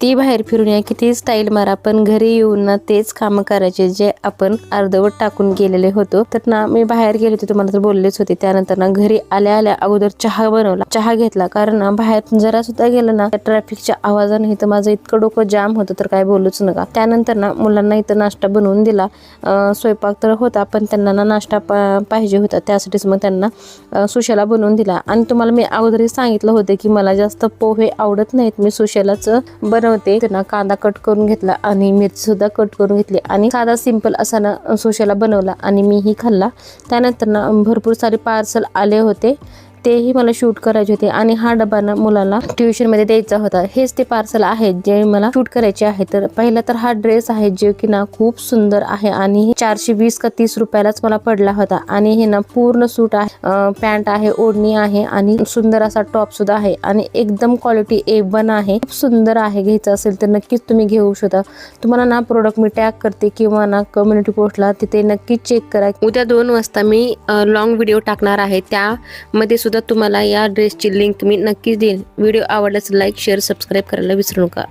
किती बाहेर फिरून या, किती स्टाईल मारा, पण घरी येऊन ना तेच काम करायचे जे आपण अर्धवट टाकून गेलेले होतो. तर ना मी बाहेर गेले होते, तुम्हाला तर बोललेच होते. त्यानंतर ना घरी आल्या आल्या अगोदर चहा बनवला, चहा घेतला. कारण ना बाहेर जरा सुद्धा गेलं ना ट्रॅफिकच्या आवाजाने इथं माझं इतकं डोकं जाम होतं तर काय बोलूच नका. त्यानंतर ना मुलांना इथं नाश्ता बनवून दिला. स्वयंपाक तर होता पण त्यांना ना नाश्ता पाहिजे होता, त्यासाठीच मग त्यांना सुशाला बनवून दिला. आणि तुम्हाला मी अगोदरही सांगितलं होतं की मला जास्त पोहे आवडत नाहीत, मी सुशालाच बनवते. त्यांना कांदा कट करून घेतला आणि मिरची सुद्धा कट करून घेतली आणि साधा सिंपल असा ना सुशाला बनवला आणि मीही खाल्ला. त्यानंतर ना भरपूर सारे पार्सल आले होते, तेही मला शूट करायचे होते. आणि हा डबा ना मुलाला ट्युशन मध्ये द्यायचा होता. हेच ते पार्सल आहेत जे मला शूट करायचे आहे. तर पहिला तर हा ड्रेस आहे जे की ना खूप सुंदर आहे आणि 420 का 30 रुपयालाच मला पडला होता. आणि हे ना पूर्ण सूट आहे, पॅन्ट आहे, ओढणी आहे आणि सुंदर असा टॉप सुद्धा आहे आणि एकदम क्वालिटी A1 आहे. खूप सुंदर आहे, घ्यायचं असेल तर नक्कीच तुम्ही घेऊ शकता. तुम्हाला ना प्रोडक्ट मी टॅग करते किंवा ना कम्युनिटी पोस्टला तिथे नक्कीच चेक करा. उद्या 2 वाजता मी लॉंग व्हिडिओ टाकणार आहे, त्यामध्ये सुद्धा तुम्हाला या ड्रेसची लिंक मी नक्कीच देईन. व्हिडिओ आवडल्यास लाईक, शेअर, सबस्क्राईब करायला विसरू नका.